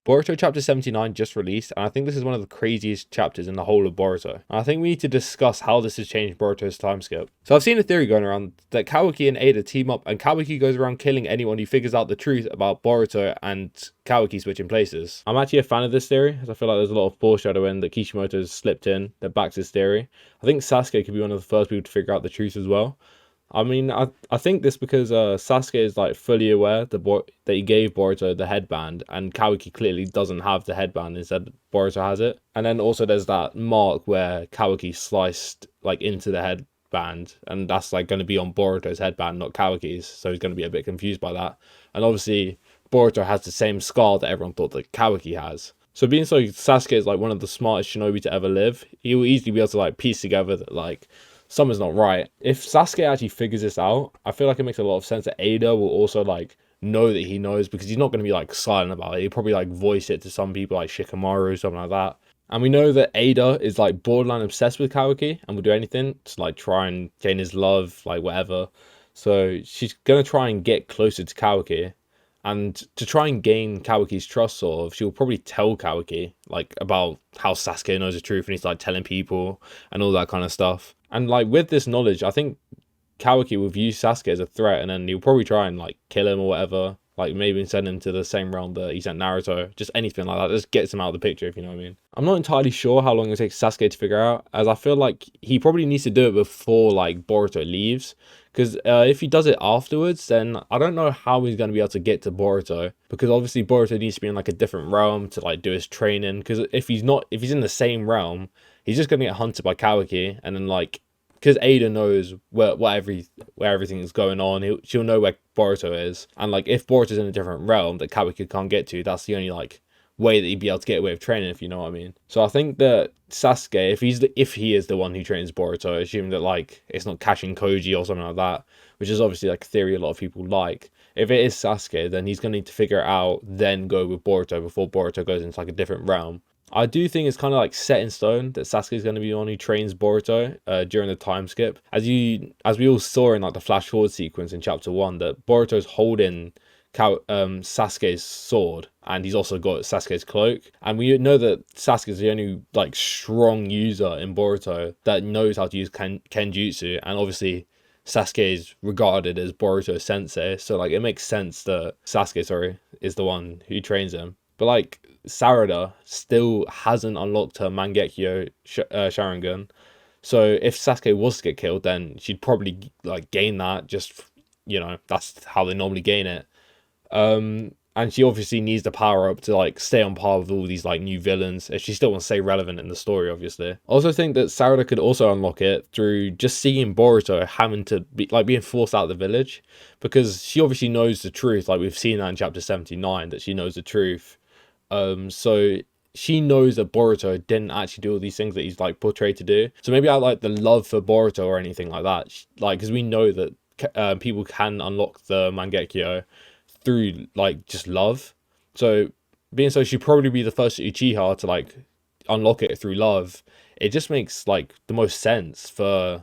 Boruto chapter 79 just released, and I think this is one of the craziest chapters in the whole of Boruto. And I think we need to discuss how this has changed Boruto's timeskip. So I've seen a theory going around that Kawaki and Ada team up, and Kawaki goes around killing anyone who figures out the truth about Boruto and Kawaki switching places. I'm actually a fan of this theory, as I feel like there's a lot of foreshadowing that Kishimoto's slipped in that backs this theory. I think Sasuke could be one of the first people to figure out the truth as well. I mean, I think this because Sasuke is like fully aware that he gave Boruto the headband, and Kawaki clearly doesn't have the headband. Instead, Boruto has it. And then also there's that mark where Kawaki sliced like into the headband, and that's like going to be on Boruto's headband, not Kawaki's. So he's going to be a bit confused by that. And obviously, Boruto has the same scar that everyone thought that Kawaki has. So being so Sasuke is like one of the smartest shinobi to ever live, he will easily be able to like piece together that like something's not right. If Sasuke actually figures this out, I feel like it makes a lot of sense that Ada will also like know that he knows, because he's not going to be like silent about it. He'll probably like voice it to some people like Shikamaru or something like that. And we know that Ada is like borderline obsessed with Kawaki and will do anything to like try and gain his love, like whatever. So she's going to try and get closer to Kawaki. And to try and gain Kawaki's trust, sort of, she'll probably tell Kawaki like about how Sasuke knows the truth and he's like telling people and all that kind of stuff. And like with this knowledge, I think Kawaki will view Sasuke as a threat, and then he'll probably try and like kill him or whatever. Like maybe send him to the same realm that he sent Naruto. Just anything like that. Just gets him out of the picture, if you know what I mean. I'm not entirely sure how long it takes Sasuke to figure out, as I feel like he probably needs to do it before like Boruto leaves. Because if he does it afterwards, then I don't know how he's going to be able to get to Boruto. Because obviously Boruto needs to be in like a different realm to like do his training. Because if he's in the same realm, he's just going to get hunted by Kawaki. And then like, because Ada knows where everything is going on, she'll know where Boruto is. And like, if Boruto's in a different realm that Kawaki can't get to, that's the only like way that he'd be able to get away with training, if you know what I mean. So I think that Sasuke, if he is the one who trains Boruto, assuming that like it's not Kashin Koji or something like that, which is obviously like a theory a lot of people like. If it is Sasuke, then he's gonna need to figure it out, then go with Boruto before Boruto goes into like a different realm. I do think it's kind of like set in stone that Sasuke is going to be the one who trains Boruto during the time skip. As we all saw in like the flash forward sequence in chapter 1, that Boruto's holding Sasuke's sword, and he's also got Sasuke's cloak. And we know that Sasuke is the only like strong user in Boruto that knows how to use Kenjutsu, and obviously Sasuke is regarded as Boruto's sensei, so like it makes sense that Sasuke, is the one who trains him. But like Sarada still hasn't unlocked her Mangekyo Sharingan, so if Sasuke was to get killed, then she'd probably like gain that. Just, you know, that's how they normally gain it. And she obviously needs the power up to like stay on par with all these like new villains if she still wants to stay relevant in the story, obviously. I also think that Sarada could also unlock it through just seeing Boruto having to be like being forced out of the village, because she obviously knows the truth. Like we've seen that in chapter 79, that she knows the truth. So she knows that Boruto didn't actually do all these things that he's like portrayed to do. So maybe out like the love for Boruto or anything like that, like because we know that people can unlock the Mangekyo through like just love. So being so she'd probably be the first Uchiha to like unlock it through love. It just makes like the most sense for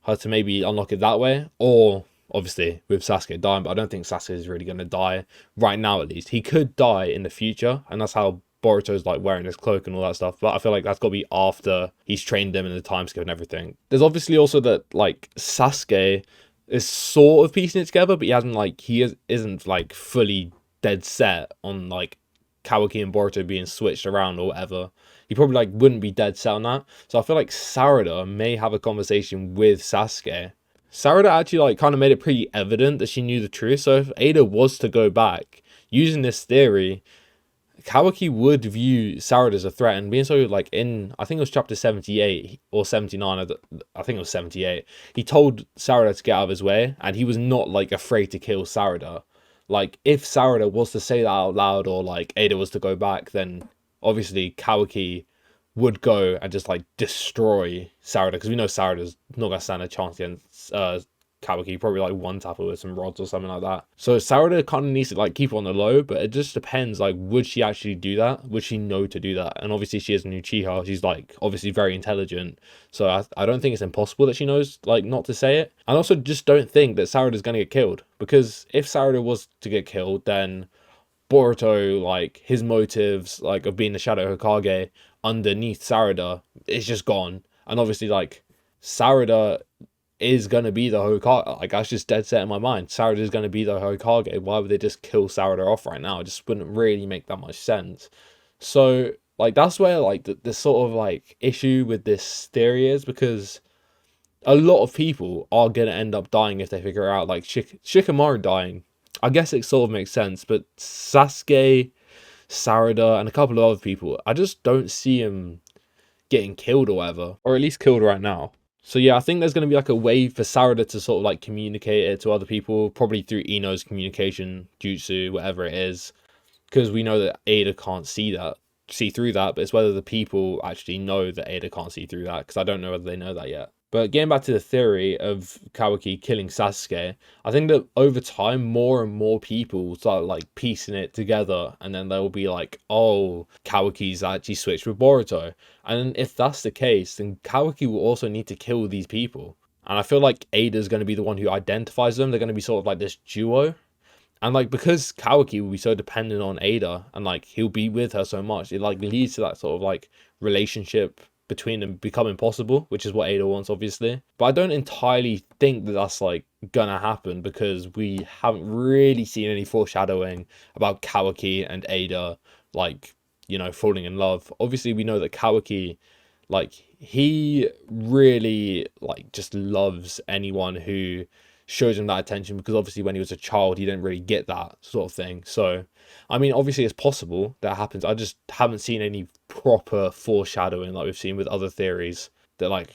her to maybe unlock it that way, or obviously with Sasuke dying. But I don't think Sasuke is really going to die right now, at least. He could die in the future, and that's how Boruto's like wearing his cloak and all that stuff. But I feel like that's got to be after he's trained him in the time skip and everything. There's obviously also that like Sasuke is sort of piecing it together, but isn't like fully dead set on like Kawaki and Boruto being switched around or whatever. He probably like wouldn't be dead set on that. So I feel like Sarada may have a conversation with Sasuke. Sarada actually like kind of made it pretty evident that she knew the truth. So if Ada was to go back using this theory, Kawaki would view Sarada as a threat, and being so like in, I think it was chapter 78 or 79, I think it was 78, he told Sarada to get out of his way, and he was not like afraid to kill Sarada. Like if Sarada was to say that out loud, or like Ada was to go back, then obviously Kawaki would go and just like destroy Sarada, because we know Sarada's not gonna stand a chance against Kawaki. Probably like one tap with some rods or something like that. So Sarada kind of needs to like keep on the low, but it just depends, like would she actually do that? Would she know to do that? And obviously she is a new Uchiha, she's like obviously very intelligent, so I don't think it's impossible that she knows like not to say it. And also just don't think that Sarada's gonna get killed, because if Sarada was to get killed, then Boruto, like his motives, like of being the Shadow Hokage underneath Sarada, is just gone. And obviously, like Sarada is gonna be the Hokage. Like that's just dead set in my mind. Sarada is gonna be the Hokage. Why would they just kill Sarada off right now? It just wouldn't really make that much sense. So like that's where like the sort of like issue with this theory is, because a lot of people are gonna end up dying if they figure it out. Like Shikamaru dying, I guess it sort of makes sense, but Sasuke, Sarada, and a couple of other people, I just don't see him getting killed or whatever, or at least killed right now. So yeah, I think there's going to be like a way for Sarada to sort of like communicate it to other people, probably through Ino's communication jutsu, whatever it is, because we know that Ada can't see through that, but it's whether the people actually know that Ada can't see through that, because I don't know whether they know that yet. But getting back to the theory of Kawaki killing Sasuke, I think that over time, more and more people start like piecing it together, and then they'll be like, oh, Kawaki's actually switched with Boruto. And if that's the case, then Kawaki will also need to kill these people. And I feel like Ada's going to be the one who identifies them. They're going to be sort of like this duo. And like, because Kawaki will be so dependent on Ada, and like he'll be with her so much, it like leads to that sort of like relationship between them becoming possible, which is what Ada wants, obviously. But I don't entirely think that that's like gonna happen, because we haven't really seen any foreshadowing about Kawaki and Ada like, you know, falling in love. Obviously we know that Kawaki, like, he really like just loves anyone who shows him that attention, because obviously when he was a child he didn't really get that sort of thing. So I mean, obviously it's possible that happens. I just haven't seen any proper foreshadowing like we've seen with other theories that like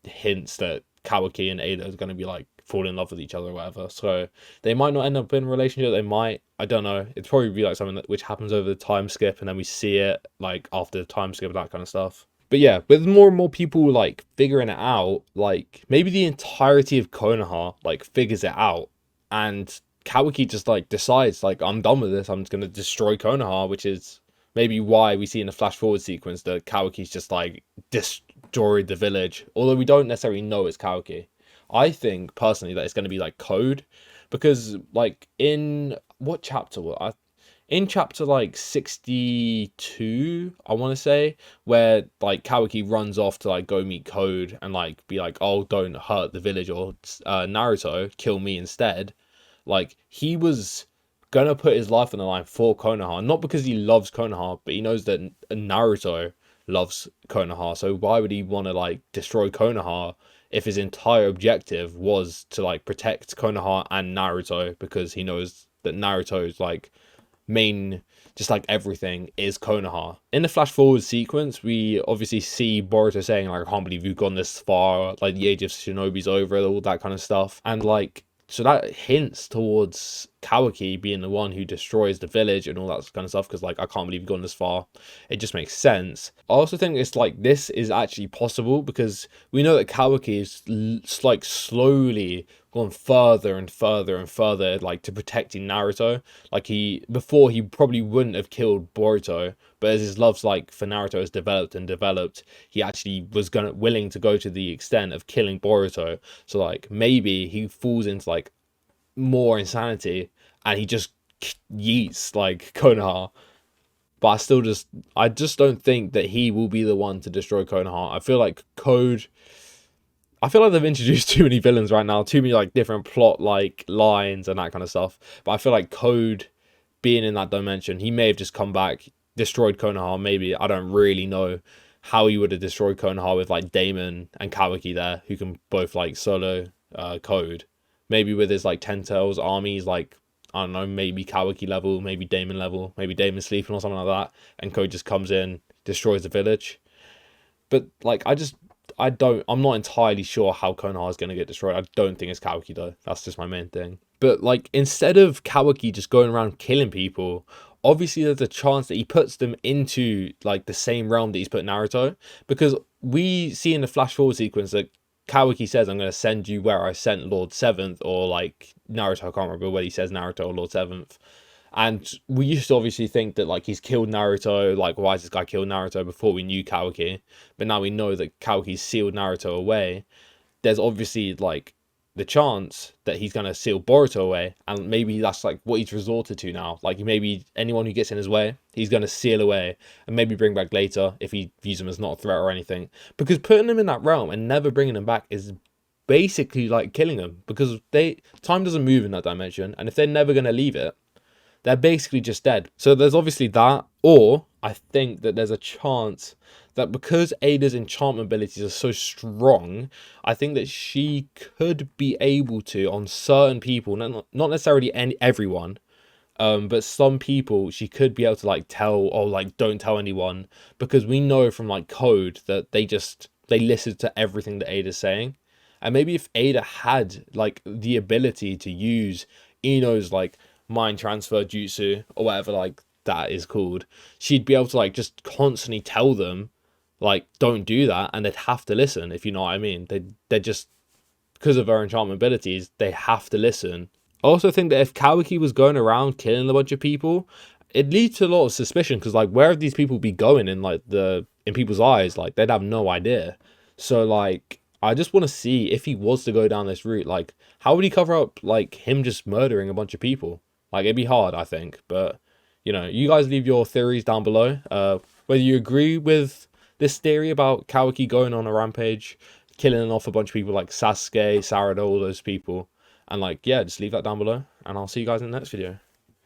hints that Kawaki and Ada is going to be like fall in love with each other or whatever. So they might not end up in a relationship. They might. I don't know. It'd probably be like something that which happens over the time skip, and then we see it like after the time skip and that kind of stuff. But yeah, with more and more people like figuring it out, like maybe the entirety of Konoha like figures it out, and Kawaki just like decides like, I'm done with this. I'm just gonna destroy Konoha, which is maybe why we see in the flash forward sequence that Kawaki's just like destroyed the village. Although we don't necessarily know it's Kawaki. I think personally that it's gonna be like Code, because like in what chapter? In chapter like 62, I want to say, where like Kawaki runs off to like go meet Code and like be like, oh, don't hurt the village, or Naruto, kill me instead. Like he was gonna put his life on the line for Konoha, not because he loves Konoha, but he knows that Naruto loves Konoha. So why would he want to like destroy Konoha if his entire objective was to like protect Konoha and Naruto, because he knows that Naruto's like main, just like everything, is Konoha. In the flash forward sequence, we obviously see Boruto saying like, I can't believe you've gone this far, like the age of shinobi's over, all that kind of stuff. And like, so that hints towards Kawaki being the one who destroys the village and all that kind of stuff, because like, I can't believe you've gone this far. It just makes sense. I also think it's like, this is actually possible, because we know that Kawaki is like slowly gone further and further and further like to protecting Naruto. Like before he probably wouldn't have killed Boruto, but as his love like for Naruto has developed and developed, he actually was willing to go to the extent of killing Boruto. So like maybe he falls into like more insanity and he just yeets like Konoha. But I just don't think that he will be the one to destroy Konoha. I feel like they've introduced too many villains right now, too many like different plot like lines and that kind of stuff. But I feel like Code being in that dimension, he may have just come back, destroyed Konoha. Maybe, I don't really know how he would have destroyed Konoha with like Damon and Kawaki there, who can both like solo Code. Maybe with his like Ten Tails armies, like I don't know, maybe Kawaki level, maybe Damon level, maybe Damon sleeping or something like that, and Code just comes in, destroys the village. But like I'm not entirely sure how Konoha is going to get destroyed. I don't think it's Kawaki though. That's just my main thing. But like, instead of Kawaki just going around killing people, obviously there's a chance that he puts them into like the same realm that he's put Naruto, because we see in the flash forward sequence that Kawaki says, I'm going to send you where I sent Lord Seventh, or like Naruto, I can't remember whether he says Naruto or Lord Seventh. And we used to obviously think that like he's killed Naruto, like why has this guy killed Naruto, before we knew Kawaki. But now we know that Kawaki's sealed Naruto away. There's obviously like the chance that he's gonna seal Boruto away, and maybe that's like what he's resorted to now. Like maybe anyone who gets in his way, he's gonna seal away and maybe bring back later if he views him as not a threat or anything. Because putting him in that realm and never bringing him back is basically like killing him, because time doesn't move in that dimension, and if they're never gonna leave it, they're basically just dead. So there's obviously that, or I think that there's a chance that because Ada's enchantment abilities are so strong, I think that she could be able to, on certain people, not necessarily everyone, but some people, she could be able to like tell, or like don't tell anyone, because we know from like code that they listen to everything that Ada's saying. And maybe if Ada had like the ability to use Ino's like mind transfer jutsu or whatever like that is called, she'd be able to like just constantly tell them like don't do that, and they'd have to listen, if you know what I mean. They're just, because of her enchantment abilities, they have to listen. I also think that if Kawaki was going around killing a bunch of people, it leads to a lot of suspicion, because like where would these people be going in like in people's eyes? Like they'd have no idea. So like I just want to see, if he was to go down this route, like how would he cover up like him just murdering a bunch of people? Like it'd be hard, I think. But you know, you guys leave your theories down below. Whether you agree with this theory about Kawaki going on a rampage, killing off a bunch of people like Sasuke, Sarada, all those people. And like, yeah, just leave that down below, and I'll see you guys in the next video.